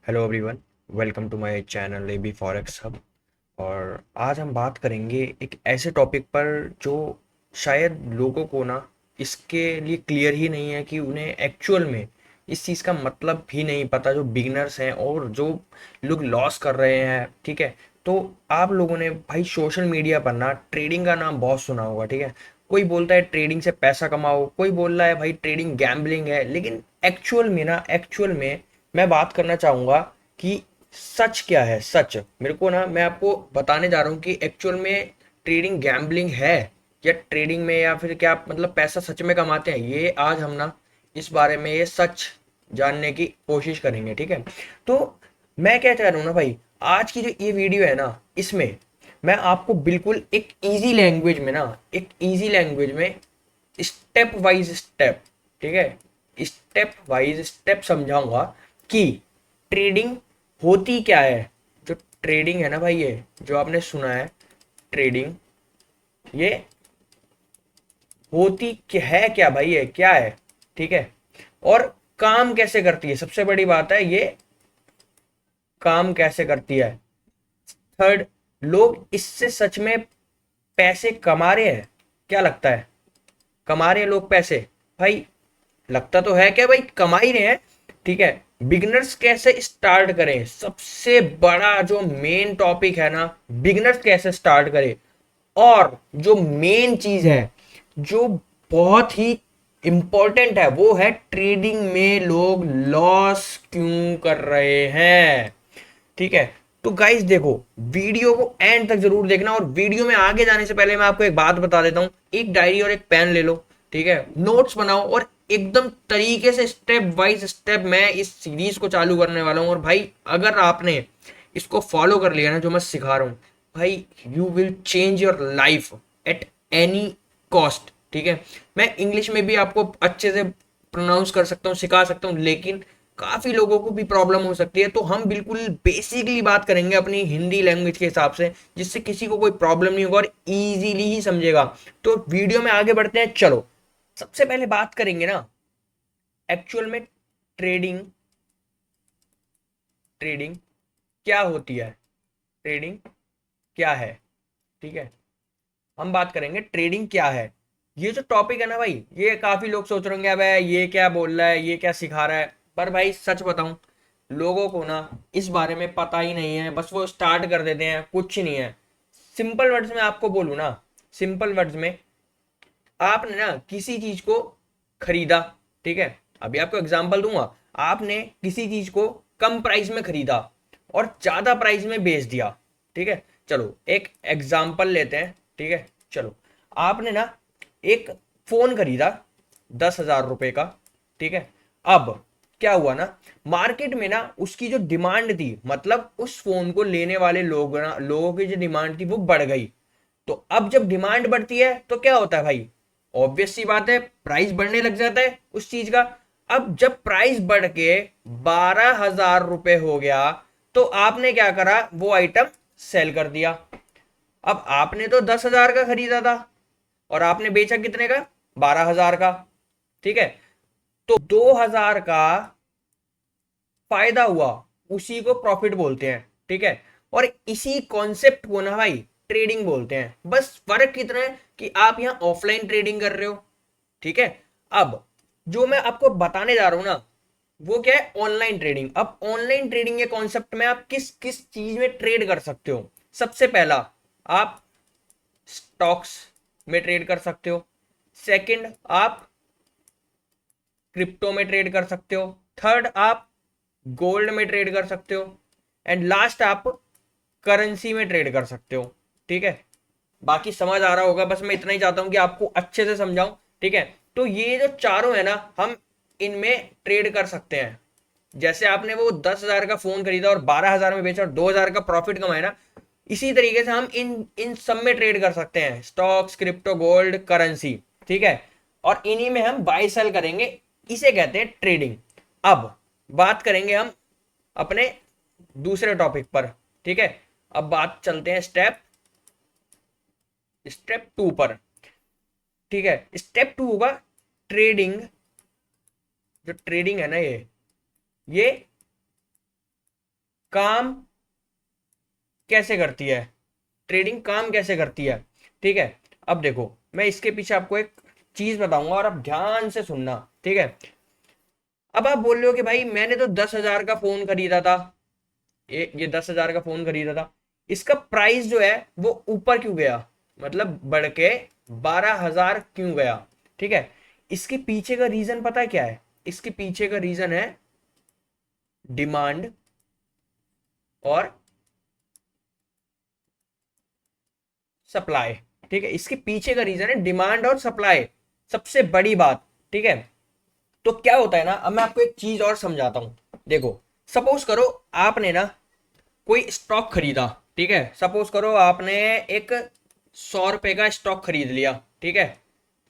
Hello everyone. Welcome to my channel AB forex hub. और आज हम बात करेंगे एक ऐसे टॉपिक पर जो शायद लोगों को ना इसके लिए क्लियर ही नहीं है कि उन्हें एक्चुअल में इस चीज़ का मतलब भी नहीं पता, जो बिगनर्स हैं और जो लोग लॉस कर रहे हैं। ठीक है, तो आप लोगों ने भाई सोशल मीडिया पर ना ट्रेडिंग का नाम बहुत सुना होगा। ठीक है, कोई बोलता है ट्रेडिंग से पैसा कमाओ, कोई बोल रहा है भाई ट्रेडिंग गैम्बलिंग है, लेकिन एक्चुअल में मैं बात करना चाहूंगा कि सच क्या है। सच मेरे को ना, मैं आपको बताने जा रहा हूँ कि एक्चुअल में ट्रेडिंग गैम्बलिंग है या ट्रेडिंग में, या फिर क्या मतलब पैसा सच में कमाते हैं। ये आज हम ना इस बारे में ये सच जानने की कोशिश करेंगे। ठीक है, तो मैं क्या चाह रहा हूँ ना भाई, आज की जो ये वीडियो है ना, इसमें मैं आपको बिल्कुल एक इजी लैंग्वेज में ना, एक इजी लैंग्वेज में स्टेप वाइज स्टेप, ठीक है, स्टेप वाइज स्टेप समझाऊंगा कि ट्रेडिंग होती क्या है। जो ट्रेडिंग है ना भाई, ये जो आपने सुना है ट्रेडिंग, ये होती क्या है, क्या भाई है, क्या है। ठीक है, और काम कैसे करती है, सबसे बड़ी बात है ये काम कैसे करती है। थर्ड, लोग इससे सच में पैसे कमा रहे हैं, क्या लगता है, कमा रहे हैं लोग पैसे? भाई लगता तो है क्या भाई, कमा ही रहे हैं। ठीक है, बिगनर्स कैसे स्टार्ट करें, सबसे बड़ा जो मेन टॉपिक है ना, बिगनर्स कैसे स्टार्ट करें। और जो मेन चीज है, जो बहुत ही इंपॉर्टेंट है, वो है ट्रेडिंग में लोग लॉस क्यों कर रहे हैं। ठीक है, तो गाइस देखो, वीडियो को एंड तक जरूर देखना। और वीडियो में आगे जाने से पहले मैं आपको एक बात बता देता हूं, एक डायरी और एक पेन ले लो। ठीक है, नोट्स बनाओ और एकदम तरीके से स्टेप वाइज स्टेप मैं इस सीरीज को चालू करने वाला हूं। और भाई अगर आपने इसको फॉलो कर लिया ना, जो मैं सिखा रहा हूं, भाई you will change your life at any cost. ठीक है, मैं इंग्लिश में भी आपको अच्छे से प्रोनाउंस कर सकता हूँ, सिखा सकता हूँ, लेकिन काफी लोगों को भी प्रॉब्लम हो सकती है, तो हम बिल्कुल बेसिकली बात करेंगे अपनी हिंदी लैंग्वेज के हिसाब से, जिससे किसी को कोई प्रॉब्लम नहीं होगा और इजीली ही समझेगा। तो वीडियो में आगे बढ़ते हैं, चलो। सबसे पहले बात करेंगे ना एक्चुअल में ट्रेडिंग, ट्रेडिंग क्या होती है, ट्रेडिंग क्या है। ठीक है, हम बात करेंगे ट्रेडिंग क्या है। ये जो टॉपिक है ना भाई, ये काफी लोग सोच रहे होंगे अब ये क्या बोल रहा है, ये क्या सिखा रहा है। पर भाई सच बताऊं, लोगों को ना इस बारे में पता ही नहीं है, बस वो स्टार्ट कर देते हैं, कुछ नहीं है। सिंपल वर्ड्स में आपको बोलूं ना, सिंपल वर्ड्स में, आपने ना किसी चीज को खरीदा। ठीक है, अभी आपको एग्जांपल दूंगा। आपने किसी चीज को कम प्राइस में खरीदा और ज्यादा प्राइस में बेच दिया। ठीक है, चलो एक एग्जांपल लेते हैं। ठीक है, चलो, आपने ना एक फोन खरीदा 10,000 रुपए का। ठीक है, अब क्या हुआ ना, मार्केट में ना उसकी जो डिमांड थी, मतलब उस फोन को लेने वाले लोगों की जो डिमांड थी वो बढ़ गई। तो अब जब डिमांड बढ़ती है तो क्या होता है भाई, ऑब्वियस सी बात है, प्राइस बढ़ने लग जाता है उस चीज का। अब जब प्राइस बढ़ के 12,000 रुपए हो गया, तो आपने क्या करा, वो आइटम सेल कर दिया। अब आपने तो 10,000 का खरीदा था और आपने बेचा कितने का, 12,000 का। ठीक है, तो 2,000 का फायदा हुआ, उसी को प्रॉफिट बोलते हैं। ठीक है, और इसी कॉन्सेप्ट को ना भाई ट्रेडिंग बोलते हैं। बस फर्क कितना है कि आप यहां ऑफलाइन ट्रेडिंग कर रहे हो। ठीक है, अब जो मैं आपको बताने जा रहा हूं ना, वो क्या है, ऑनलाइन ट्रेडिंग। अब ऑनलाइन ट्रेडिंग के कॉन्सेप्ट में आप किस किस चीज में ट्रेड कर सकते हो। सबसे पहला, आप स्टॉक्स में ट्रेड कर सकते हो। सेकंड, आप क्रिप्टो में ट्रेड कर सकते हो। थर्ड, आप गोल्ड में ट्रेड कर सकते हो। एंड लास्ट, आप करेंसी में ट्रेड कर सकते हो। ठीक है, बाकी समझ आ रहा होगा, बस मैं इतना ही चाहता हूं कि आपको अच्छे से समझाऊं। ठीक है, तो ये जो चारों है ना, हम इनमें ट्रेड कर सकते हैं। जैसे आपने वो 10,000 का फोन खरीदा और 12,000 में बेचा और 2,000 का प्रॉफिट कमाया ना, इसी तरीके से हम इन इन सब में ट्रेड कर सकते हैं, स्टॉक्स, क्रिप्टो, गोल्ड, करेंसी। ठीक है, और इन्हीं में हम बाय सेल करेंगे, इसे कहते हैं ट्रेडिंग। अब बात करेंगे हम अपने दूसरे टॉपिक पर। ठीक है, अब बात चलते हैं स्टेप स्टेप टू पर। ठीक है, स्टेप टू होगा ट्रेडिंग। जो ट्रेडिंग है ना, ये काम कैसे करती है, ट्रेडिंग काम कैसे करती है, ठीक है। अब देखो मैं इसके पीछे आपको एक चीज बताऊंगा और आप ध्यान से सुनना, ठीक है। अब आप बोल रहे हो कि भाई मैंने तो 10,000 का फोन खरीदा था, ये 10,000 का फोन खरीदा था, इसका प्राइस जो है वो ऊपर क्यों गया, मतलब बढ़ के 12,000 क्यों गया, ठीक है। इसके पीछे का रीजन पता है क्या है, इसके पीछे का रीजन है डिमांड और सप्लाई, ठीक है। इसके पीछे का रीजन है डिमांड और सप्लाई, सबसे बड़ी बात, ठीक है। तो क्या होता है ना, अब मैं आपको एक चीज और समझाता हूं। देखो सपोज करो आपने ना कोई स्टॉक खरीदा, ठीक है। सपोज करो आपने एक 100 रुपए का स्टॉक खरीद लिया, ठीक है,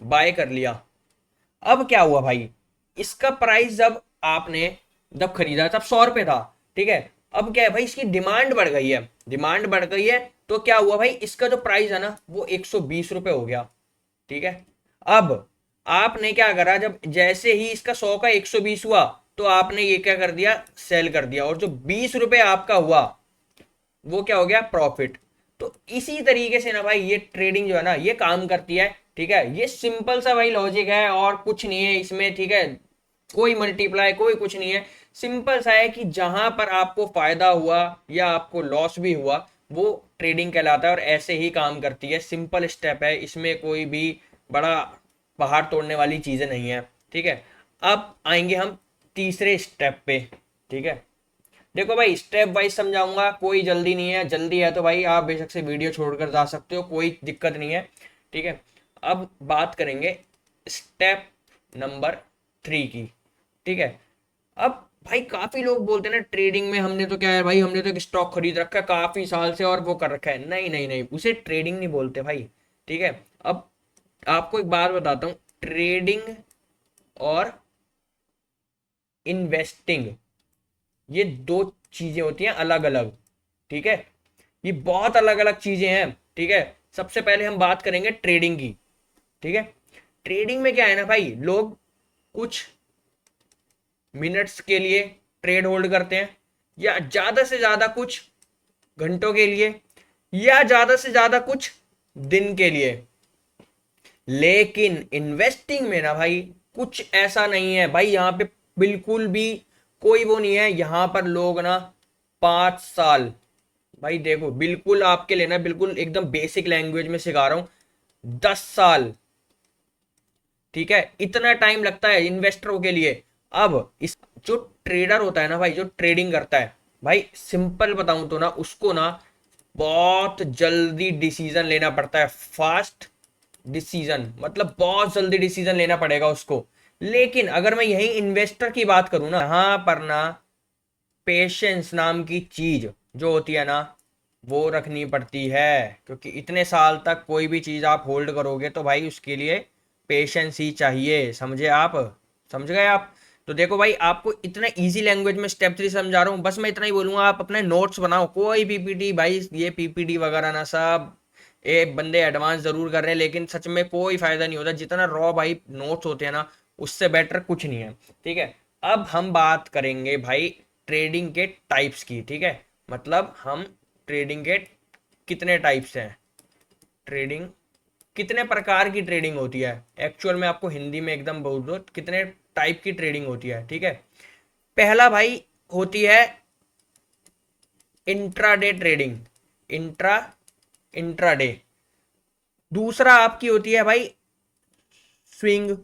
बाय कर लिया। अब क्या हुआ भाई, इसका प्राइस जब आपने जब खरीदा तब 100 रुपए था, ठीक है। अब क्या है भाई, इसकी डिमांड बढ़ गई है, डिमांड बढ़ गई है, तो क्या हुआ भाई, इसका जो प्राइस है ना वो 120 रुपए हो गया, ठीक है। अब आपने क्या करा, जब जैसे ही इसका 100 का 120 हुआ, तो आपने ये क्या कर दिया, सेल कर दिया, और जो 20 रुपए आपका हुआ वो क्या हो गया, प्रॉफिट। तो इसी तरीके से ना भाई ये ट्रेडिंग जो है ना ये काम करती है, ठीक है। ये सिंपल सा भाई लॉजिक है और कुछ नहीं है इसमें, ठीक है। कोई मल्टीप्लाई कोई कुछ नहीं है, सिंपल सा है कि जहां पर आपको फायदा हुआ या आपको लॉस भी हुआ वो ट्रेडिंग कहलाता है और ऐसे ही काम करती है। सिंपल स्टेप है, इसमें कोई भी बड़ा पहाड़ तोड़ने वाली चीजें नहीं है, ठीक है। अब आएंगे हम तीसरे स्टेप पे, ठीक है। देखो भाई स्टेप वाइज समझाऊंगा, कोई जल्दी नहीं है, जल्दी है तो भाई आप बेशक से वीडियो छोड़कर जा सकते हो, कोई दिक्कत नहीं है, ठीक है। अब बात करेंगे स्टेप नंबर 3 की, ठीक है। अब भाई काफी लोग बोलते हैं ना ट्रेडिंग में हमने तो क्या है भाई, हमने तो एक स्टॉक खरीद रखा है काफी साल से और वो कर रखा है, नहीं नहीं नहीं, उसे ट्रेडिंग नहीं बोलते भाई, ठीक है। अब आपको एक बात बताता हूँ, ट्रेडिंग और इन्वेस्टिंग ये दो चीजें होती हैं अलग अलग, ठीक है। ये बहुत अलग अलग चीजें हैं, ठीक है। सबसे पहले हम बात करेंगे ट्रेडिंग की, ठीक है। ट्रेडिंग में क्या है ना भाई, लोग कुछ मिनट्स के लिए ट्रेड होल्ड करते हैं, या ज्यादा से ज्यादा कुछ घंटों के लिए, या ज्यादा से ज्यादा कुछ दिन के लिए। लेकिन इन्वेस्टिंग में ना भाई कुछ ऐसा नहीं है भाई, यहां पे बिल्कुल भी कोई वो नहीं है, यहां पर लोग ना 5 साल, भाई देखो बिल्कुल आपके लिए ना बिल्कुल एकदम बेसिक लैंग्वेज में सिखा रहा हूं, 10 साल, ठीक है, इतना टाइम लगता है इन्वेस्टरों के लिए। अब इस जो ट्रेडर होता है ना भाई, जो ट्रेडिंग करता है भाई, सिंपल बताऊं तो ना उसको ना बहुत जल्दी डिसीजन लेना पड़ता है, फास्ट डिसीजन, मतलब बहुत जल्दी डिसीजन लेना पड़ेगा उसको। लेकिन अगर मैं यही इन्वेस्टर की बात करूं ना, यहां पर ना पेशेंस नाम की चीज जो होती है ना वो रखनी पड़ती है, क्योंकि इतने साल तक कोई भी चीज आप होल्ड करोगे तो भाई उसके लिए पेशेंस ही चाहिए, समझे आप, समझ गए आप। तो देखो भाई आपको इतना इजी लैंग्वेज में स्टेप 3 समझा रहा हूँ, बस मैं इतना ही बोलूंगा, आप अपने नोट्स बनाओ, कोई पीपीटी भाई, ये पीपीटी वगैरह ना सब एक बंदे एडवांस जरूर कर रहे हैं लेकिन सच में कोई फायदा नहीं होता, जितना रॉ भाई नोट्स होते हैं ना उससे बेटर कुछ नहीं है, ठीक है। अब हम बात करेंगे भाई ट्रेडिंग के टाइप्स की, ठीक है। मतलब हम ट्रेडिंग के कितने टाइप्स हैं, ट्रेडिंग कितने प्रकार की ट्रेडिंग होती है, एक्चुअल में आपको हिंदी में एकदम बोल दो कितने टाइप की ट्रेडिंग होती है, ठीक है। पहला भाई होती है इंट्राडे ट्रेडिंग, इंट्रा इंट्राडे। दूसरा आपकी होती है भाई स्विंग,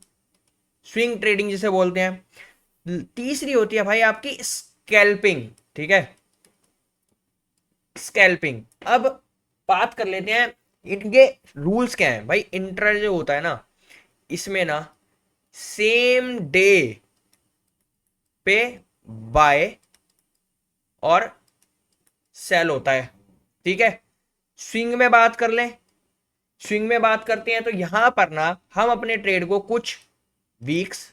स्विंग ट्रेडिंग जिसे बोलते हैं। तीसरी होती है भाई आपकी स्कैल्पिंग, ठीक है, स्कैल्पिंग। अब बात कर लेते हैं इनके रूल्स क्या हैं भाई। इंट्रा जो होता है ना इसमें ना सेम डे पे बाय और सेल होता है, ठीक है। स्विंग में बात कर लें, स्विंग में बात करते हैं तो यहां पर ना हम अपने ट्रेड को कुछ वीक्स,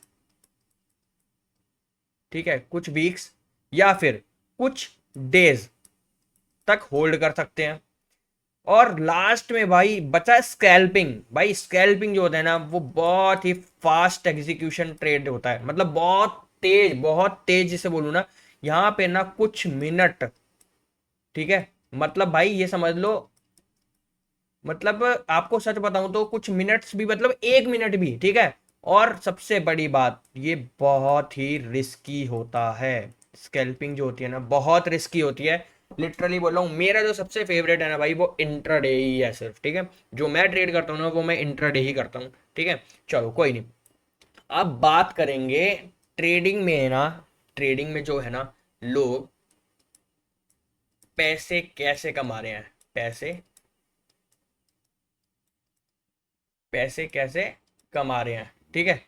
ठीक है, कुछ वीक्स या फिर कुछ डेज तक होल्ड कर सकते हैं। और लास्ट में भाई बचा स्कैल्पिंग, भाई स्कैल्पिंग जो होता है ना वो बहुत ही फास्ट एग्जीक्यूशन ट्रेड होता है, मतलब बहुत तेज जिसे बोलूँ ना, यहाँ पे ना कुछ मिनट ठीक है, मतलब भाई ये समझ लो, मतलब आपको सच बताऊं तो कुछ मिनट्स भी, मतलब 1 मिनट भी, ठीक है। और सबसे बड़ी बात, ये बहुत ही रिस्की होता है। स्कैल्पिंग जो होती है ना, बहुत रिस्की होती है। लिटरली बोल रहा हूँ, मेरा जो सबसे फेवरेट है ना भाई, वो इंट्राडे ही है सिर्फ, ठीक है। जो मैं ट्रेड करता हूँ ना, वो मैं इंट्राडे ही करता हूँ, ठीक है। चलो कोई नहीं, अब बात करेंगे ट्रेडिंग में ना। ट्रेडिंग में जो है ना, लोग पैसे कैसे कमा रहे हैं, पैसे पैसे कैसे कमा रहे हैं, ठीक है।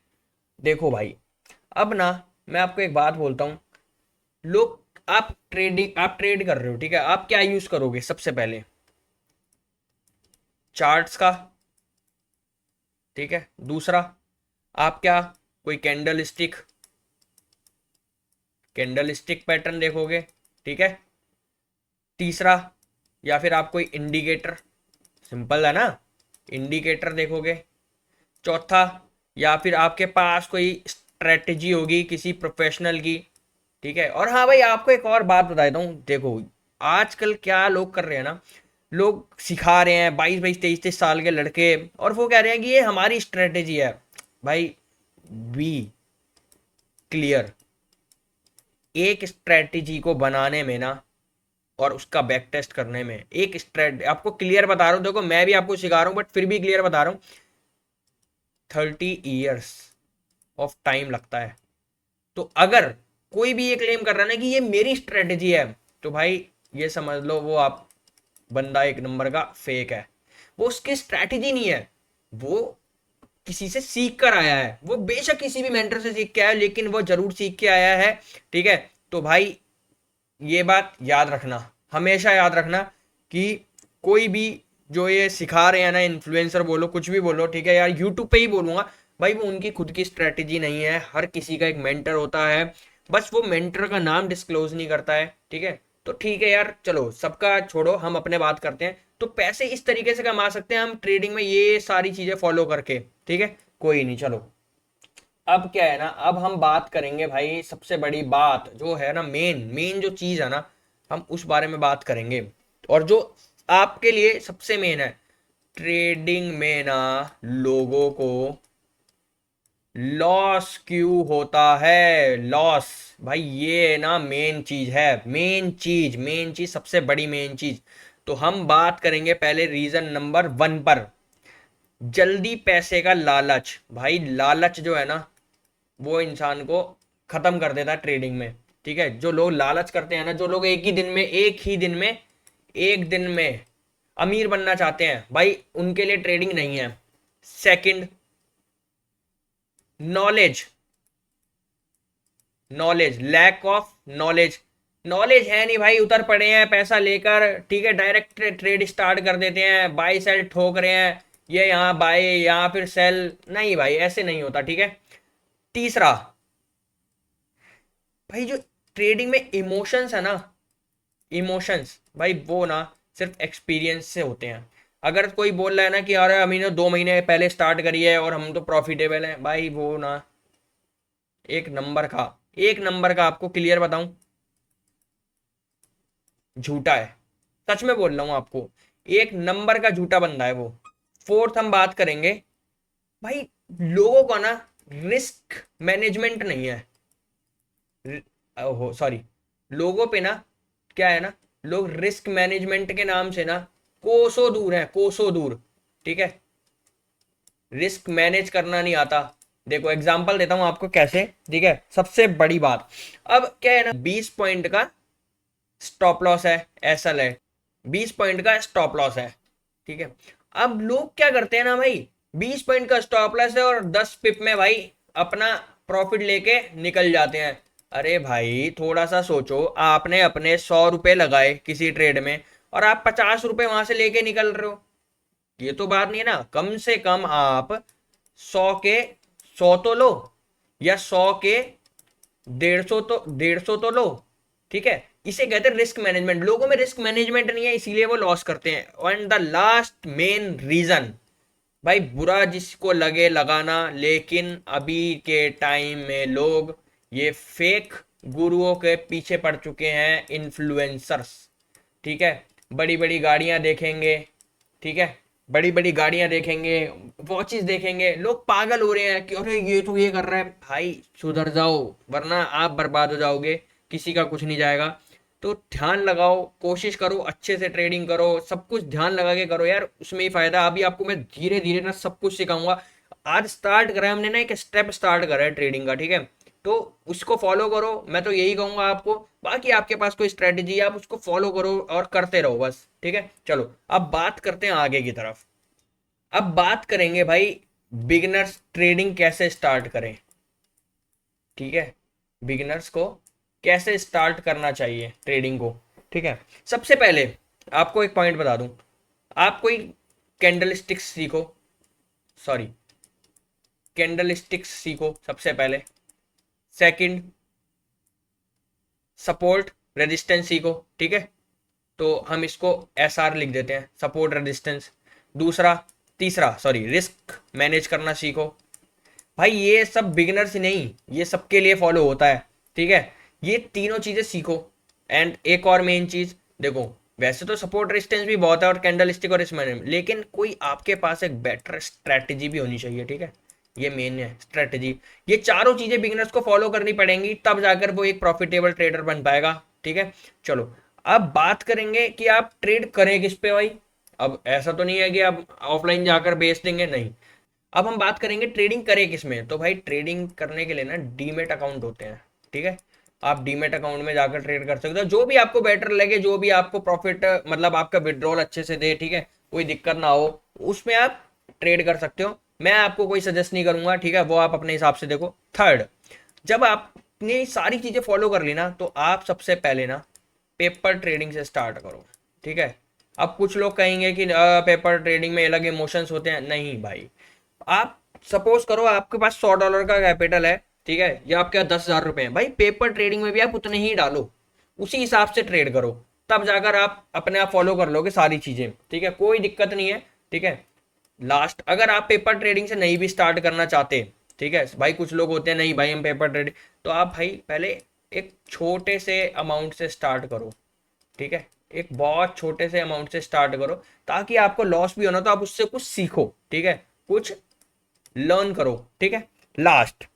देखो भाई, अब ना मैं आपको एक बात बोलता हूँ। लोग, आप ट्रेड कर रहे हो, ठीक है। आप क्या यूज करोगे सबसे पहले? चार्ट्स का, ठीक है। दूसरा, आप क्या, कोई कैंडल स्टिक पैटर्न देखोगे, ठीक है। तीसरा, या फिर आप कोई इंडिकेटर, सिंपल है ना, इंडिकेटर देखोगे। चौथा, या फिर आपके पास कोई स्ट्रेटजी होगी किसी प्रोफेशनल की, ठीक है। और हाँ भाई, आपको एक और बात बता देता हूँ, देखो आजकल क्या लोग कर रहे हैं ना, लोग सिखा रहे हैं 22 22 23 23 साल के लड़के, और वो कह रहे हैं कि ये हमारी स्ट्रेटेजी है। भाई, बी क्लियर। एक स्ट्रेटेजी को बनाने में ना, और उसका बैक टेस्ट करने में, एक स्ट्रेट आपको क्लियर बता रहा हूँ, देखो मैं भी आपको सिखा रहा हूँ बट फिर भी क्लियर बता रहा हूँ, 30 ईयर्स ऑफ टाइम लगता है। तो अगर कोई भी ये क्लेम कर रहा है ना कि ये मेरी स्ट्रेटेजी है, तो भाई ये समझ लो वो आप बंदा एक नंबर का फेक है। वो उसकी स्ट्रेटेजी नहीं है, वो किसी से सीख कर आया है। वो बेशक किसी भी मेंटर से सीख के आया है, लेकिन वो जरूर सीख के आया है, ठीक है। तो भाई ये बात याद रखना, हमेशा याद रखना, कि कोई भी जो ये सिखा रहे हैं ना, इन्फ्लुएंसर बोलो कुछ भी बोलो, ठीक है, यार यूट्यूब पे ही बोलूंगा, भाई वो उनकी खुद की स्ट्रेटेजी नहीं है। हर किसी का एक मेंटर होता है, बस वो मेंटर का नाम डिस्क्लोज नहीं करता है, ठीक है। तो ठीक है यार, चलो सबका छोड़ो, हम अपने बात करते हैं। तो पैसे इस तरीके से कमा सकते हैं हम ट्रेडिंग में, ये सारी चीजें फॉलो करके, ठीक है। कोई नहीं, चलो अब क्या है ना, अब हम बात करेंगे भाई, सबसे बड़ी बात जो है ना, मेन मेन जो चीज है ना, हम उस बारे में बात करेंगे। और जो आपके लिए सबसे मेन है, ट्रेडिंग में ना लोगों को लॉस क्यों होता है, लॉस। भाई ये ना मेन चीज है, मेन चीज सबसे बड़ी मेन चीज। तो हम बात करेंगे पहले रीजन नंबर 1 पर, जल्दी पैसे का लालच। भाई लालच जो है ना, वो इंसान को खत्म कर देता है ट्रेडिंग में, ठीक है। जो लोग लालच करते हैं ना, जो लोग एक ही दिन में अमीर बनना चाहते हैं, भाई उनके लिए ट्रेडिंग नहीं है। Second, knowledge, knowledge, lack of knowledge. Knowledge है नहीं भाई, उतर पड़े हैं पैसा लेकर, ठीक है, डायरेक्ट ट्रेड स्टार्ट कर देते हैं, बाई सेल ठोक रहे हैं, ये यहाँ बाय यहाँ फिर सेल। नहीं भाई, ऐसे नहीं होता, ठीक है। तीसरा, भाई जो ट्रेडिंग में इमोशंस है ना, इमोशंस भाई वो ना सिर्फ एक्सपीरियंस से होते हैं। अगर कोई बोल रहा है ना कि यार अभी ने 2 महीने पहले स्टार्ट करी है और हम तो प्रॉफिटेबल हैं, भाई वो ना एक नंबर का, एक नंबर का आपको क्लियर बताऊं, झूठा है। सच में बोल रहा हूं आपको, एक नंबर का झूठा बंदा है वो। फोर्थ हम बात करेंगे, भाई लोगों का ना रिस्क मैनेजमेंट नहीं है। ओहो सॉरी, लोगों पे ना क्या है ना, लोग रिस्क मैनेजमेंट के नाम से ना कोसों दूर है, कोसों दूर, ठीक है। रिस्क मैनेज करना नहीं आता। देखो एग्जांपल देता हूं आपको कैसे, ठीक है। सबसे बड़ी बात, अब क्या है ना, 20 पॉइंट का स्टॉप लॉस है, एसएल है, 20 पॉइंट का स्टॉप लॉस है, ठीक है। अब लोग क्या करते हैं ना भाई, 20 पॉइंट का स्टॉप लॉस है और 10 पिप में भाई अपना प्रॉफिट लेके निकल जाते हैं। अरे भाई थोड़ा सा सोचो, आपने अपने 100 रुपए लगाए किसी ट्रेड में, और आप 50 रुपए वहां से लेके निकल रहे हो, ये तो बात नहीं है ना। कम से कम आप 100 के 100 तो लो, या 100 के 150 तो लो, ठीक है। इसे कहते हैं रिस्क मैनेजमेंट। लोगों में रिस्क मैनेजमेंट नहीं है, इसीलिए वो लॉस करते हैं। And the last main reason, भाई बुरा जिसको लगे लगाना, लेकिन अभी के टाइम में लोग ये फेक गुरुओं के पीछे पड़ चुके हैं, इन्फ्लुएंसर्स, ठीक है, बड़ी बड़ी गाड़ियां देखेंगे, ठीक है, बड़ी बड़ी गाड़ियां देखेंगे, वॉचेस देखेंगे, लोग पागल हो रहे हैं कि अरे ये तो ये कर रहा है। भाई सुधर जाओ, वरना आप बर्बाद हो जाओगे, किसी का कुछ नहीं जाएगा। तो ध्यान लगाओ, कोशिश करो, अच्छे से ट्रेडिंग करो, सब कुछ ध्यान लगा के करो यार, उसमें ही फायदा है। अभी आपको मैं धीरे धीरे ना सब कुछ सिखाऊंगा। आज स्टार्ट करा है हमने ना, एक स्टेप स्टार्ट करा है ट्रेडिंग का, ठीक है, तो उसको फॉलो करो। मैं तो यही कहूंगा आपको, बाकी आपके पास कोई स्ट्रेटेजी है आप उसको फॉलो करो और करते रहो बस, ठीक है। चलो अब बात करते हैं आगे की तरफ। अब बात करेंगे भाई, बिगिनर्स ट्रेडिंग कैसे स्टार्ट करें, ठीक है, बिगिनर्स को कैसे स्टार्ट करना चाहिए ट्रेडिंग को, ठीक है। सबसे पहले आपको एक पॉइंट बता दूं, आप कोई कैंडल स्टिक्स सीखो, सॉरी, कैंडल स्टिक्स सीखो सबसे पहले। सेकंड, सपोर्ट रेजिस्टेंस सीखो, ठीक है, तो हम इसको एस आर लिख देते हैं, सपोर्ट रेजिस्टेंस। दूसरा, तीसरा सॉरी, रिस्क मैनेज करना सीखो। भाई ये सब बिगिनर्स ही नहीं, ये सबके लिए फॉलो होता है, ठीक है, ये तीनों चीजें सीखो। एंड एक और मेन चीज देखो, वैसे तो सपोर्ट रेजिस्टेंस भी बहुत है और कैंडल स्टिक और रिस्क मैनेजमेंट, लेकिन कोई आपके पास एक बेटर स्ट्रेटेजी भी होनी चाहिए, ठीक है, ये मेन है स्ट्रेटेजी। ये चारों चीजें बिगिनर्स को फॉलो करनी पड़ेंगी, तब जाकर वो एक प्रॉफिटेबल ट्रेडर बन पाएगा, ठीक है। चलो अब बात करेंगे कि आप ट्रेड करें किस पे भाई। अब ऐसा तो नहीं है कि आप ऑफलाइन जाकर बेच देंगे, नहीं। अब हम बात करेंगे ट्रेडिंग करें किस में। तो भाई ट्रेडिंग करने के लिए ना डीमेट अकाउंट होते हैं, ठीक है, आप डीमेट अकाउंट में जाकर ट्रेड कर सकते हो, जो भी आपको बेटर लगे, जो भी आपको प्रॉफिट मतलब आपका विड्रॉल अच्छे से दे, ठीक है, कोई दिक्कत ना हो, उसमें आप ट्रेड कर सकते हो। मैं आपको कोई सजेस्ट नहीं करूंगा, ठीक है, वो आप अपने हिसाब से देखो। थर्ड, जब आपने सारी चीजें फॉलो कर ली ना, तो आप सबसे पहले ना पेपर ट्रेडिंग से स्टार्ट करो, ठीक है। अब कुछ लोग कहेंगे कि पेपर ट्रेडिंग में अलग इमोशंस होते हैं, नहीं भाई। आप सपोज करो आपके पास $100 का कैपिटल है, ठीक है, या आपके पास 10,000 रुपए हैं, भाई पेपर ट्रेडिंग में भी आप उतने ही डालो, उसी हिसाब से ट्रेड करो, तब जाकर आप अपने आप फॉलो कर लोगे सारी चीजें, ठीक है, कोई दिक्कत नहीं है, ठीक है। लास्ट, अगर आप पेपर ट्रेडिंग से नहीं भी स्टार्ट करना चाहते, ठीक है भाई, कुछ लोग होते हैं नहीं भाई हम पेपर ट्रेडिंग, तो आप भाई पहले एक छोटे से अमाउंट से स्टार्ट करो, ठीक है, एक बहुत छोटे से अमाउंट से स्टार्ट करो, ताकि आपको लॉस भी हो ना तो आप उससे कुछ सीखो, ठीक है, कुछ लर्न करो, ठीक है। लास्ट,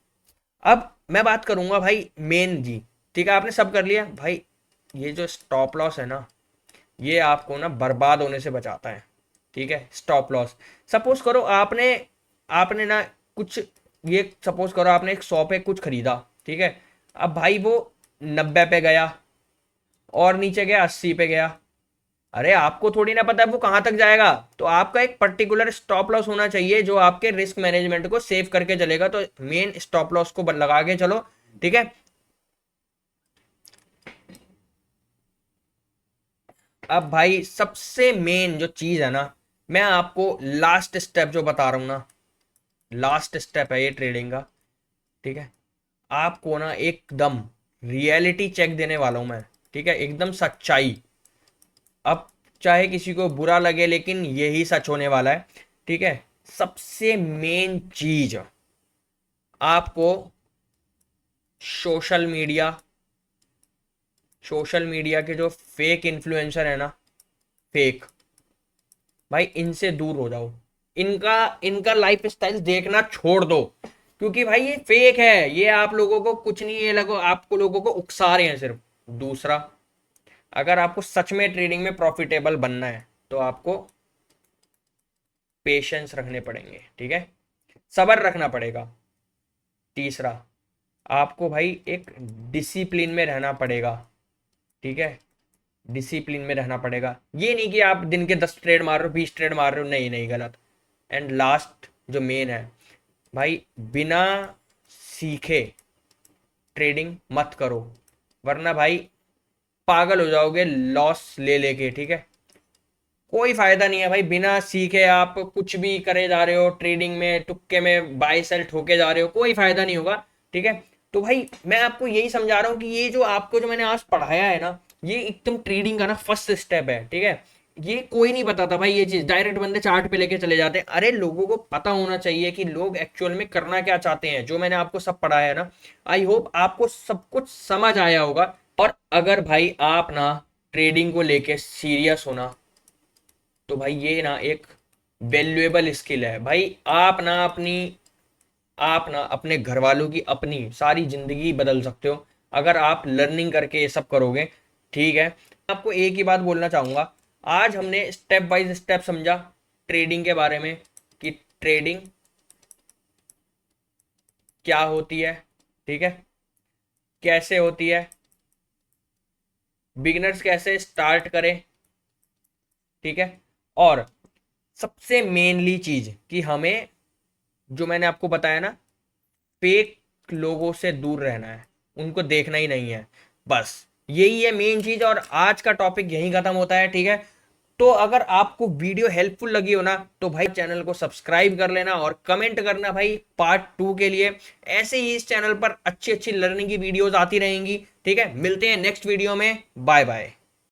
अब मैं बात करूंगा भाई मेन जी, ठीक है, आपने सब कर लिया भाई, ये जो स्टॉप लॉस है ना, ये आपको ना बर्बाद होने से बचाता है, ठीक है। स्टॉप लॉस, सपोज करो आपने आपने ना कुछ, ये सपोज करो आपने एक 100 पे कुछ खरीदा, ठीक है, अब भाई वो 90 पे गया और नीचे गया 80 पे गया, अरे आपको थोड़ी ना पता है वो कहां तक जाएगा। तो आपका एक पर्टिकुलर स्टॉप लॉस होना चाहिए जो आपके रिस्क मैनेजमेंट को सेव करके चलेगा, तो मेन स्टॉप लॉस को लगा के चलो, ठीक है। अब भाई सबसे मेन जो चीज है ना, मैं आपको लास्ट स्टेप जो बता रहा हूं ना, लास्ट स्टेप है ये ट्रेडिंग का, ठीक है, आपको ना एकदम रियलिटी चेक देने वाला हूं मैं, ठीक है, एकदम सच्चाई। अब चाहे किसी को बुरा लगे, लेकिन यही सच होने वाला है, ठीक है। सबसे मेन चीज, आपको सोशल मीडिया, सोशल मीडिया के जो फेक इन्फ्लुएंसर है ना, फेक, भाई इनसे दूर हो जाओ, इनका इनका लाइफ स्टाइल देखना छोड़ दो, क्योंकि भाई ये फेक है, ये आप लोगों को कुछ नहीं, ये लगो आपको लोगों को उकसा रहे हैं सिर्फ। दूसरा, अगर आपको सच में ट्रेडिंग में प्रॉफिटेबल बनना है, तो आपको पेशेंस रखने पड़ेंगे, ठीक है, सब्र रखना पड़ेगा। तीसरा, आपको भाई एक डिसिप्लिन में रहना पड़ेगा, ठीक है, डिसिप्लिन में रहना पड़ेगा, ये नहीं कि आप दिन के 10 ट्रेड मार रहे हो, 20 ट्रेड मार रहे हो, नहीं नहीं, गलत। एंड लास्ट जो मेन है भाई, बिना सीखे ट्रेडिंग मत करो, वरना भाई पागल हो जाओगे लॉस ले लेके, ठीक है। कोई फायदा नहीं है भाई, बिना सीखे आप कुछ भी करे जा रहे हो ट्रेडिंग में, तुक्के में बाय सेल ठोके जा रहे हो, कोई फायदा नहीं होगा, ठीक है। तो भाई मैं आपको यही समझा रहा हूँ कि ये जो आपको जो मैंने आज पढ़ाया है ना, ये एकदम ट्रेडिंग का ना फर्स्ट स्टेप है, ठीक है। ये कोई नहीं बताता भाई, ये चीज डायरेक्ट बंदे चार्ट पे लेके चले जाते हैं, अरे लोगों को पता होना चाहिए कि लोग एक्चुअल में करना क्या चाहते हैं, जो मैंने आपको सब पढ़ाया है ना। आई होप आपको सब कुछ समझ आया होगा। और अगर भाई आप ना ट्रेडिंग को लेके सीरियस होना, तो भाई ये ना एक वैल्यूएबल स्किल है भाई। आप ना अपने घर वालों की अपनी सारी जिंदगी बदल सकते हो अगर आप लर्निंग करके ये सब करोगे। ठीक है, आपको एक ही बात बोलना चाहूंगा, आज हमने स्टेप बाय स्टेप समझा ट्रेडिंग के बारे में कि ट्रेडिंग क्या होती है, ठीक है, कैसे होती है, बिगिनर्स कैसे स्टार्ट करें, ठीक है, और सबसे मेनली चीज कि हमें, जो मैंने आपको बताया ना, फेक लोगों से दूर रहना है, उनको देखना ही नहीं है, बस यही है मेन चीज। और आज का टॉपिक यही खत्म होता है, ठीक है। तो अगर आपको वीडियो हेल्पफुल लगी हो ना, तो भाई चैनल को सब्सक्राइब कर लेना और कमेंट करना भाई पार्ट 2 के लिए। ऐसे ही इस चैनल पर अच्छी अच्छी लर्निंग की वीडियोस आती रहेंगी, ठीक है। मिलते हैं नेक्स्ट वीडियो में, बाय बाय।